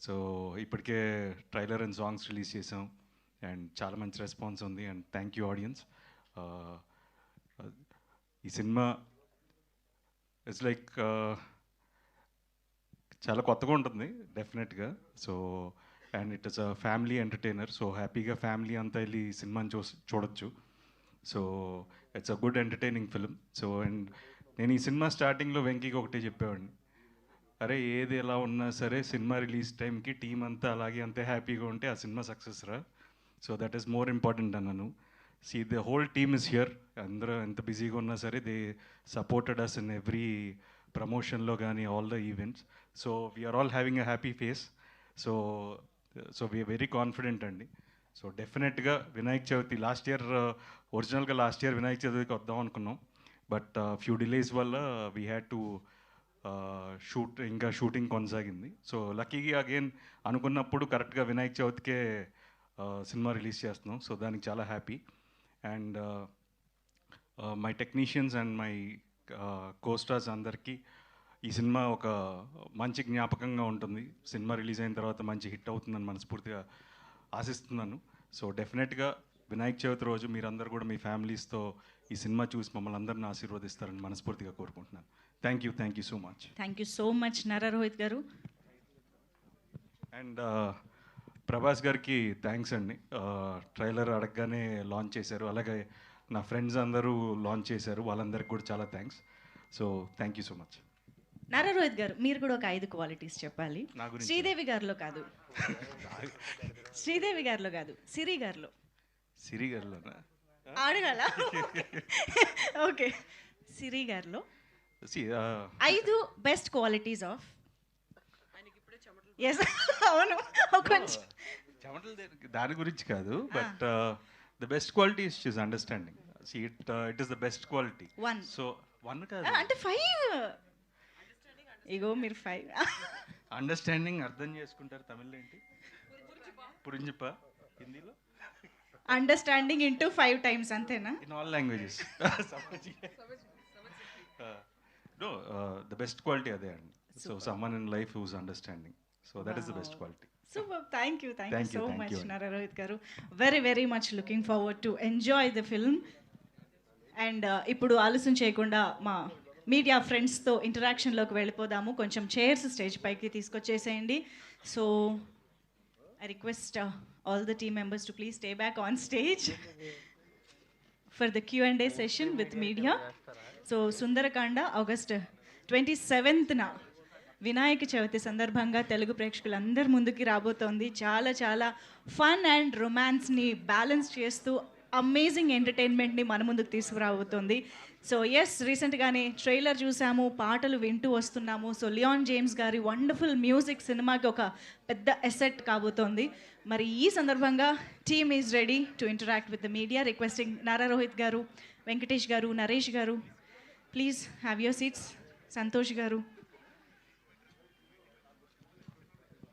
So ఇప్పటికే trailer and songs release చేసాం and చాలా మంచి రెస్పాన్స్ ఉంది అండ్ థ్యాంక్ యూ ఆడియన్స్. ఈ సినిమా ఇట్స్ లైక్ చాలా కొత్తగా ఉంటుంది డెఫినెట్గా. So and it is a family entertainer. So హ్యాపీగా ఫ్యామిలీ అంతా వెళ్ళి ఈ సినిమాని చూడొచ్చు. So it's a good entertaining film. So and నేను ఈ సినిమా స్టార్టింగ్లో వెంకీకి ఒకటే చెప్పేవాడిని, అరే ఏది ఎలా ఉన్నా సరే సినిమా రిలీజ్ టైంకి టీం అంతా అలాగే అంతే హ్యాపీగా ఉంటే ఆ సినిమా సక్సెస్ రా. So that is more important అన్నాను. See the whole team is here. అందరూ ఎంత బిజీగా ఉన్నా సరే they supported us in every ప్రమోషన్లో కానీ all the events. So we're all having a happy face. So we're very confident అండి. సో డెఫినెట్గా వినాయక చవితి లాస్ట్ ఇయర్ వినాయక చవితికి వద్దాం అనుకున్నాం. బట్ ఫ్యూ డిలేస్ వల్ల వీ హ్యాడ్ టు షూటింగ్ కొనసాగింది. సో లక్కీగా అగైన్ అనుకున్నప్పుడు కరెక్ట్గా వినాయక చవితికే సినిమా రిలీజ్ చేస్తున్నాం. సో దానికి చాలా happy. And my technicians and my co-stars అందరికీ ఈ సినిమా ఒక మంచి జ్ఞాపకంగా ఉంటుంది. సినిమా రిలీజ్ అయిన తర్వాత మంచి హిట్ అవుతుందని మనస్ఫూర్తిగా ఆశిస్తున్నాను. సో డెఫినెట్గా వినాయక చవితి రోజు మీరందరూ కూడా మీ ఫ్యామిలీస్తో ఈ సినిమా చూసి మమ్మల్ని అందరిని ఆశీర్వదిస్తారని మనస్ఫూర్తిగా కోరుకుంటున్నాను. Thank you so much. Thank you so much Nara Rohit గారు. అండ్ ప్రభాస్ గారికి థ్యాంక్స్ అండి. ట్రైలర్ అడగగానే లాంచ్ చేశారు, అలాగే నా ఫ్రెండ్స్ అందరూ లాంచ్ చేశారు, వాళ్ళందరికీ కూడా చాలా thanks. So thank you so much. Nara Rohit గారు మీరు కూడా ఒక 5 క్వాలిటీస్ చెప్పాలి. శ్రీదేవి గారిలో కాదు సిరి గారిలో అడగాల. ఓకే, సిరి గారిలో 5 బెస్ట్ క్వాలిటీస్ ఆఫ్. అవును, కొంచెం దాని గురించి కాదు, but the best quality is she's understanding. It is the best quality. So 1 కాదు అంటే 5. ఇగో మీరు 5 అండర్స్టాండింగ్ అర్థం చేసుకుంటారు. తమిళ్లో ఏంటి పురింజిపా, హిందీలో అండర్స్టాండింగ్ ఇంటూ 5 times అంతేనా? In all languages. No, the best quality అదే అండి. So someone in life whose understanding. So that is the best quality. Super. Thank you so much Nara Rohit గారు. Very much looking forward to enjoy the film. And ఇప్పుడు ఆలస్యం చేయకుండా మా media ఫ్రెండ్స్తో ఇంటరాక్షన్లోకి వెళ్ళిపోదాము. కొంచెం చైర్స్ స్టేజ్ పైకి తీసుకొచ్చేసేయండి. So I request all the team members to please stay back on stage for the Q&A session with media. So Sundarakanda August 27న వినాయక చవితి సందర్భంగా తెలుగు ప్రేక్షకులందరి ముందుకి రాబోతోంది. చాలా ఫన్ అండ్ రొమాన్స్ని బ్యాలెన్స్ చేస్తూ అమేజింగ్ ఎంటర్టైన్మెంట్ని మన ముందుకు తీసుకురాబోతోంది. సో ఎస్, రీసెంట్గానే ట్రైలర్ చూసాము, పాటలు వింటూ వస్తున్నాము. సో లియాన్ జేమ్స్ గారి వండర్ఫుల్ మ్యూజిక్ సినిమాకి ఒక పెద్ద ఎసెట్ కాబోతోంది. మరి ఈ సందర్భంగా team is ready to interact with the media. Requesting Nara Rohit గారు, వెంకటేష్ గారు, నరేష్ గారు, please have your seats. Santosh గారు,